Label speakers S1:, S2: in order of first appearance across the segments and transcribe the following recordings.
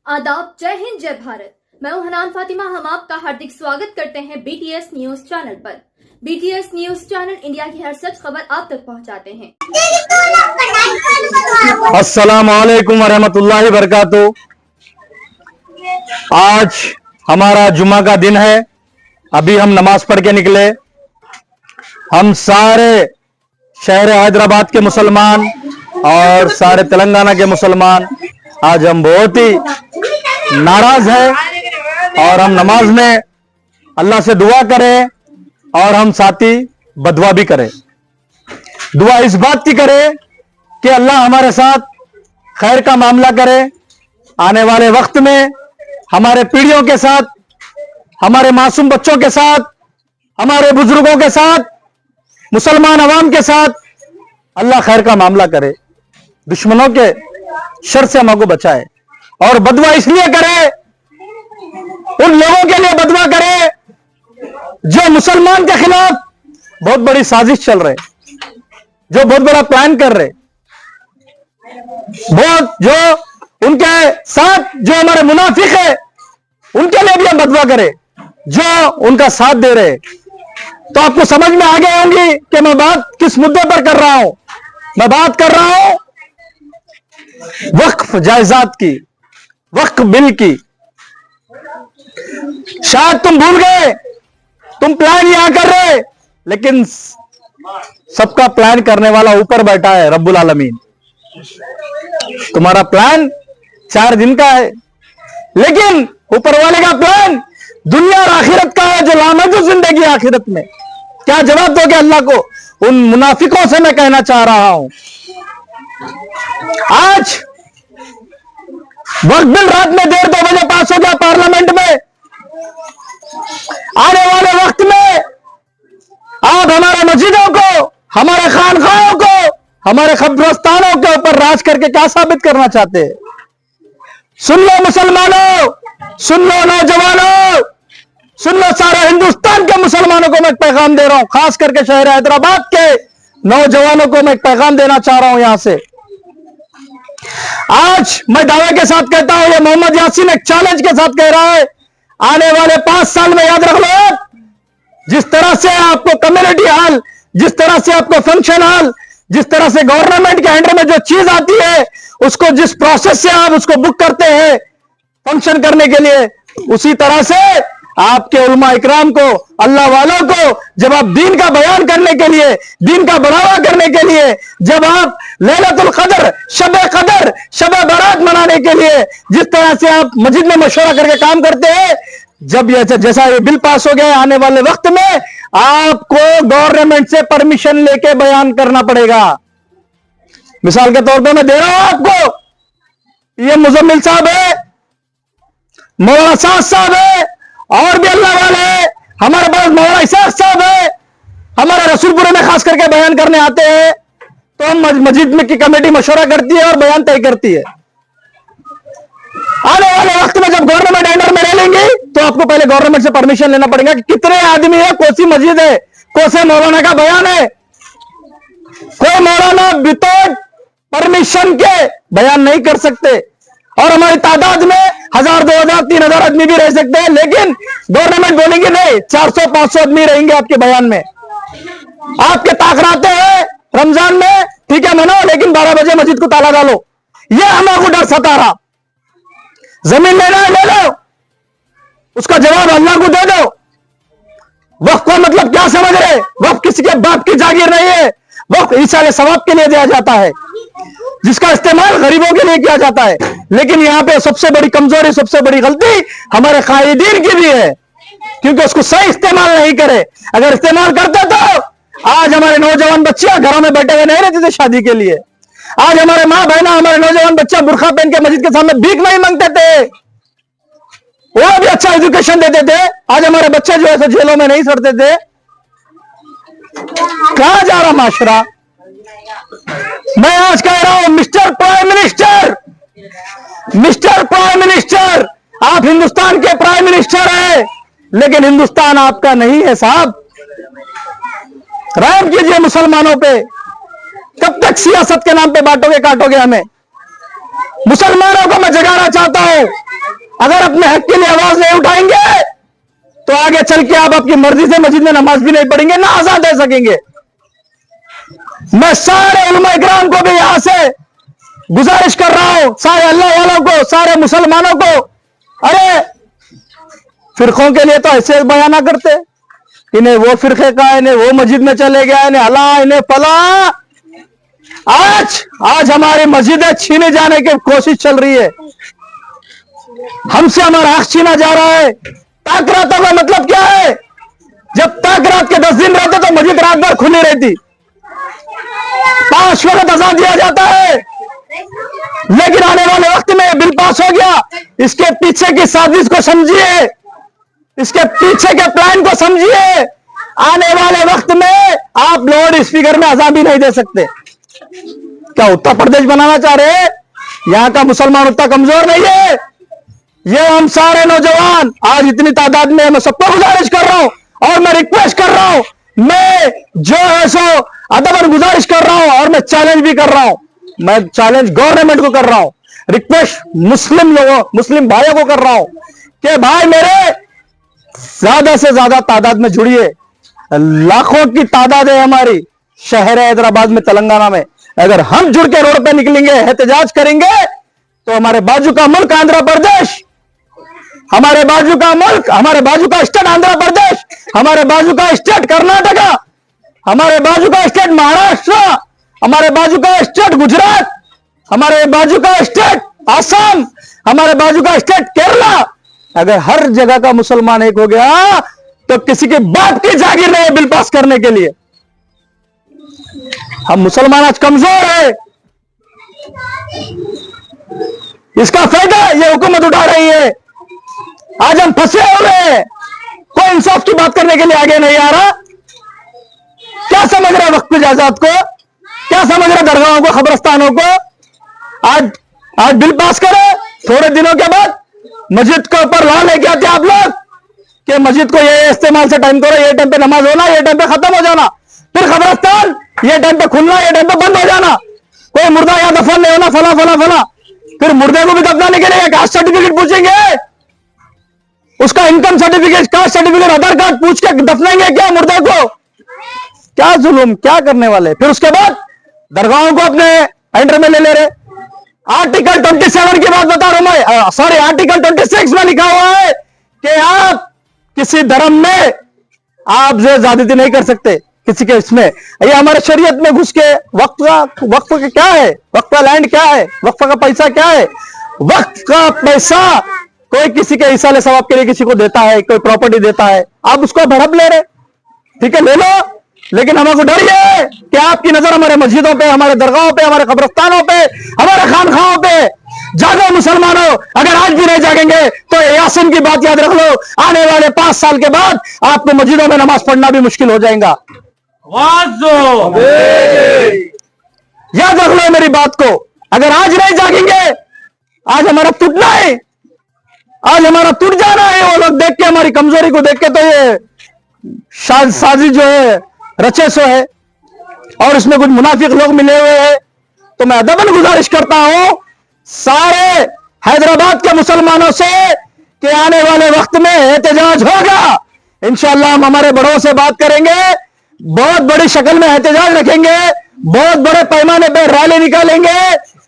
S1: आदाब, जय हिंद, जय भारत। मैं हूं हनान फातिमा। हम आपका हार्दिक स्वागत करते हैं बीटीएस न्यूज चैनल पर। बीटीएस न्यूज चैनल इंडिया की हर सच खबर आप तक पहुंचाते हैं।
S2: अस्सलाम वालेकुम वरहमतुल्लाहि बरकातुहू। आज हमारा जुम्मा का दिन है। अभी हम नमाज पढ़ के निकले। हम सारे शहर हैदराबाद के मुसलमान और सारे तेलंगाना के मुसलमान आज हम बहुत ही नाराज हैं और हम नमाज में अल्लाह से दुआ करें और हम साथ ही बदुआ भी करें। दुआ इस बात की करें कि अल्लाह हमारे साथ खैर का मामला करे। आने वाले वक्त में हमारे पीढ़ियों के साथ, हमारे मासूम बच्चों के साथ, हमारे बुजुर्गों के साथ, मुसलमान अवाम के साथ अल्लाह खैर का मामला करे, दुश्मनों के शर से हमको बचाए। और बदुआ इसलिए करे, उन लोगों के लिए बदुआ करे जो मुसलमान के खिलाफ बहुत बड़ी साजिश चल रहे, जो बहुत बड़ा प्लान कर रहे, बहुत जो उनके साथ जो हमारे मुनाफिक है उनके लिए भी हम बदुआ करें जो उनका साथ दे रहे। तो आपको समझ में आ गई होंगी कि मैं बात किस मुद्दे पर कर रहा हूं। मैं बात कर रहा हूं वक्फ जायदाद की, वक्फ बिल की। शायद तुम भूल गए, तुम प्लान यहां कर रहे, लेकिन सबका प्लान करने वाला ऊपर बैठा है रब्बुल आलमीन। तुम्हारा प्लान 4 दिन का है, लेकिन ऊपर वाले का प्लान दुनिया और आखिरत का है, जो लामहदूद जिंदगी आखिरत में। क्या जवाब दोगे अल्लाह को? उन मुनाफिकों से मैं कहना चाह रहा हूं, आज वक्त बिल रात में 1:30-2 बजे पास हो गया पार्लियामेंट में। आने वाले वक्त में आप हमारे मस्जिदों को, हमारे खानखाहों को, हमारे कब्रिस्तानों के ऊपर राज करके क्या साबित करना चाहते हैं? सुन लो मुसलमानों, सुन लो नौजवानों, सुन लो सारे हिंदुस्तान के मुसलमानों को मैं एक पैगाम दे रहा हूं। खास करके शहर हैदराबाद के नौजवानों को मैं एक पैगाम देना चाह रहा हूं यहां से। आज मैं दावे के साथ कहता हूं, ये मोहम्मद यासीन एक चैलेंज के साथ कह रहा है, आने वाले 5 साल में याद रख लो, जिस तरह से आपको कम्युनिटी हॉल, जिस तरह से आपको फंक्शन हॉल, जिस तरह से गवर्नमेंट के अंडर में जो चीज आती है, उसको जिस प्रोसेस से आप उसको बुक करते हैं फंक्शन करने के लिए, उसी तरह से आपके उलमा इकराम को, अल्लाह वालों को, जब आप दीन का बयान करने के लिए, दीन का बढ़ावा करने के लिए, जब आप लैलतुल कदर, शब बारात मनाने के लिए जिस तरह से आप मस्जिद में मशवरा करके काम करते हैं, जब ये जैसा ये बिल पास हो गया, आने वाले वक्त में आपको गवर्नमेंट से परमिशन लेके बयान करना पड़ेगा। मिसाल के तौर पे मैं दे रहा हूं आपको, ये मुजम्मिल साहब है, मौलाना साद साहब है, और भी अल्लाह वाले हैं, हमारे पास मौलाना इसाक साहब है, हमारे रसूलपुरे में खास करके बयान करने आते हैं। तो हम मस्जिद में की कमेटी मशवरा करती है और बयान तय करती है। आने वाले वक्त में जब गवर्नमेंट अंडर में रह लेंगे तो आपको पहले गवर्नमेंट से परमिशन लेना पड़ेगा कि कितने आदमी है, कौन सी मस्जिद है, कौन से मौलाना का बयान है। कोई मौलाना विदाउट परमिशन के बयान नहीं कर सकते, और हमारी तादाद में 1000, 2000, 3000 आदमी भी रह सकते हैं, लेकिन गवर्नमेंट बोलेगी नहीं, 400-500 आदमी रहेंगे आपके बयान में। आपके ताकराते हैं रमजान में, ठीक है मनाओ, लेकिन 12 बजे मस्जिद को ताला डालो। यह हमारे डर सता रहा। जमीन लेना है ले लो, उसका जवाब अल्लाह को दे दो। वक्फ का मतलब क्या समझ रहे? वक्फ किसी के बाप की जागीर नहीं है, वक्फ ईसाले सवाब के लिए दिया जाता है, जिसका इस्तेमाल गरीबों के लिए किया जाता है। लेकिन यहां पे सबसे बड़ी कमजोरी, सबसे बड़ी गलती हमारे कायदीन की भी है, क्योंकि उसको सही इस्तेमाल नहीं करे। अगर इस्तेमाल करते तो आज हमारे नौजवान बच्चे घरों में बैठे हुए नहीं रहते थे शादी के लिए। आज हमारे माँ बहना, हमारे नौजवान बच्चे बुर्खा पहन के मस्जिद के सामने भीख नहीं मांगते थे, वो भी अच्छा एजुकेशन देते थे। आज हमारे बच्चे जो है जेलों में नहीं सड़ते थे। कहां जा रहा माशरा? मैं आज कह रहा हूं, mister prime minister, mister prime minister, आप हिंदुस्तान के प्राइम मिनिस्टर हैं, लेकिन हिंदुस्तान आपका नहीं है साहब। रहम कीजिए मुसलमानों पे। कब तक सियासत के नाम पे बांटोगे काटोगे हमें? मुसलमानों को मैं जगाना चाहता हूं, अगर अपने हक के लिए आवाज नहीं उठाएंगे तो आगे चल के आप अपनी मर्जी से मस्जिद में नमाज भी नहीं पढ़ेंगे, ना आजाद दे सकेंगे। मैं सारे उलमा इकराम को भी यहां से गुजारिश कर रहा हूं, सारे अल्लाह वालों को, सारे मुसलमानों को, अरे फिरकों के लिए तो ऐसे बयान ना करते, इन्हें वो फिरके का, इन्हें वो मस्जिद में चले गया, इन्हें अला, इन्हें फला। आज हमारी मस्जिदें छीने जाने की कोशिश चल रही है, हमसे हमारा हक छीना जा रहा है। ताकरातों का मतलब क्या है? जब तक रात के 10 दिन रहते तो मस्जिद रात भर खुली रहती, 5 वक्त अज़ान दिया जाता है। लेकिन आने वाले वक्त में बिल पास हो गया, इसके पीछे की साजिश को समझिए, इसके पीछे के प्लान को समझिए। आने वाले वक्त में आप लाउड स्पीकर में अज़ान भी नहीं दे सकते। क्या उत्तर प्रदेश बनाना चाह रहे हैं? यहां का मुसलमान उतना कमजोर नहीं है। ये हम सारे नौजवान आज इतनी तादाद में, मैं सबको गुजारिश कर रहा हूं और मैं रिक्वेस्ट कर रहा हूं, मैं जो है सो अदबन गुजारिश कर रहा हूं और मैं चैलेंज भी कर रहा हूं। मैं चैलेंज गवर्नमेंट को कर रहा हूं, रिक्वेस्ट मुस्लिम लोगों, मुस्लिम भाइयों को कर रहा हूं कि भाई मेरे ज्यादा से ज्यादा तादाद में जुड़िए। लाखों की तादाद है हमारी शहर हैदराबाद में, तेलंगाना में। अगर हम जुड़ के रोड पे निकलेंगे, एहतजाज करेंगे, तो हमारे बाजू का मुल्क आंध्र प्रदेश, हमारे बाजू का मुल्क, हमारे बाजू का स्टेट आंध्र प्रदेश, हमारे बाजू का स्टेट कर्नाटका, हमारे बाजू का स्टेट महाराष्ट्र, हमारे बाजू का स्टेट गुजरात, हमारे बाजू का स्टेट आसाम, हमारे बाजू का स्टेट केरला। अगर हर जगह का मुसलमान एक हो गया तो किसी के बाप की जागीर नहीं बिल पास करने के लिए। हम मुसलमान आज कमजोर है, इसका फायदा ये हुकूमत उठा रही है। आज हम फंसे हुए हैं, कोई इंसाफ की बात करने के लिए आगे नहीं आ रहा। क्या समझ रहा है वक्त इजाजत को? क्या समझ रहा दरगाहों को, खबरस्तानों को? आज बिल पास करे, थोड़े दिनों के बाद मस्जिद के ऊपर लॉ लेके आते आप लोग कि मस्जिद को ये इस्तेमाल से टाइम करो, ये टाइम पे नमाज होना, ये टाइम पे खत्म हो जाना। फिर खबरस्तान ये टाइम पे खुलना, ये टाइम पे बंद हो जाना। कोई मुर्दा या दफन नहीं होना, फला फला फला। फिर मुर्दे को भी दफनाने के लिए कास्ट सर्टिफिकेट पूछेंगे, उसका इनकम सर्टिफिकेट, कास्ट सर्टिफिकेट, आधार कार्ड पूछ के दफनाएंगे क्या मुर्दे को? क्या जुल्म, क्या करने वाले? फिर उसके बाद दरगाहों को अपने अंडर में ले ले रहे। आर्टिकल 27 की बात बता रहा हूं मैं, सॉरी आर्टिकल 26 में लिखा हुआ है कि आप किसी धर्म में आप ज्यादती नहीं कर सकते किसी के इसमें। ये हमारे शरीयत में घुस के वक्फ का क्या है, वक्फ का लैंड क्या है, वक्फ का पैसा क्या है? वक्फ का पैसा कोई किसी के इसाले सवाब के लिए किसी को देता है, कोई प्रॉपर्टी देता है, आप उसको भड़प ले रहे। ठीक है, ले लो, लेकिन हमको डर ये है कि आपकी नजर हमारे मस्जिदों पे, हमारे दरगाहों पे, हमारे कब्रिस्तानों पे, हमारे खानखाओं पे। जागो मुसलमानों, अगर आज भी नहीं जागेंगे तो यासीन की बात याद रख लो, आने वाले 5 साल के बाद आपको मस्जिदों में नमाज पढ़ना भी मुश्किल हो जाएगा। याद रख लो मेरी बात को। अगर आज नहीं जागेंगे, आज हमारा टूटना है, आज हमारा टूट जाना है। वो लोग देख के, हमारी कमजोरी को देख के तो ये साजिश जो है रचे सो है, और इसमें कुछ मुनाफिक लोग मिले हुए हैं। तो मैं अदबन गुजारिश करता हूं सारे हैदराबाद के मुसलमानों से कि आने वाले वक्त में एहतजाज होगा। इंशाअल्लाह हम हमारे बड़ों से बात करेंगे, बहुत बड़ी शक्ल में एहतजाज रखेंगे, बहुत बड़े पैमाने पर रैली निकालेंगे।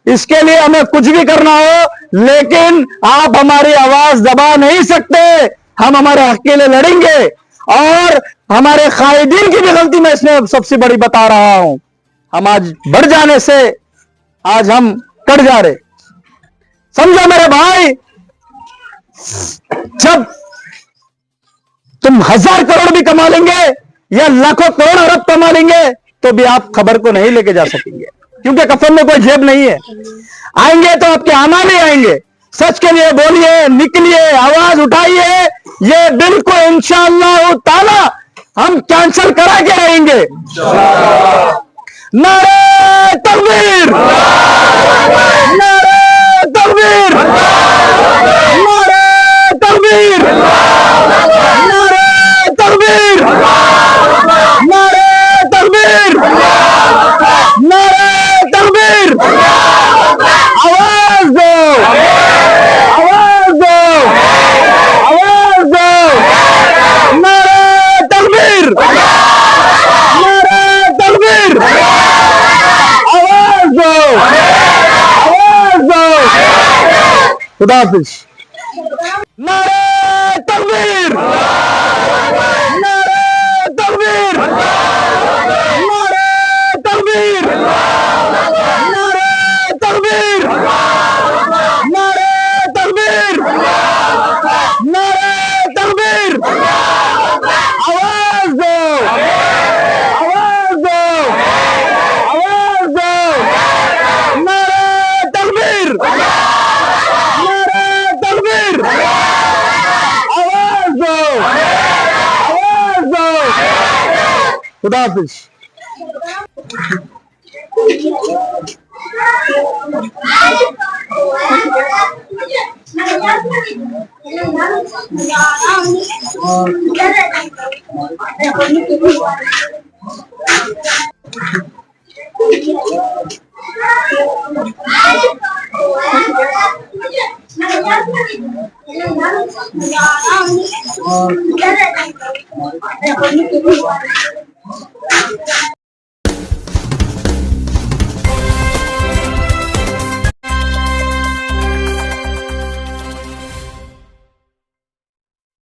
S2: इसके लिए हमें कुछ भी करना हो, लेकिन आप हमारी आवाज दबा नहीं सकते। हम हमारे हक के लिए लड़ेंगे, और हमारे कायदीन की भी गलती मैं इसमें सबसे बड़ी बता रहा हूं। हम आज बढ़ जाने से आज हम कट जा रहे। समझो मेरे भाई, जब तुम 1000 करोड़ भी कमा लेंगे या लाखों करोड़ अरब कमा लेंगे तो भी आप खबर को नहीं लेके जा सकेंगे, क्योंकि कफन में कोई जेब नहीं है। आएंगे तो आपके आमाल ही आएंगे। सच के लिए बोलिए, निकलिए, आवाज उठाइए। ये बिल को इंशाअल्लाह ताला हम कैंसिल करा के रहेंगे। नारे तकबीर, नारे तकबीर, नारे तकबीर, नारे तकबीर, नारे तकबीर, नारे तकबीर। आवाज दो, आवाज दो, खुदा हाफिज। नारे तकबीर, नारे तकबीर, नारे तकबीर, नारे तकबीर, नारे तकबीर, नारे तकबीर। आवाज दो, आवाज दो, आवाज दो। नारे तकबीर, नारे तकबीर। आवाज दो, आवाज दो। खुदा हाफिज।
S3: Thank you.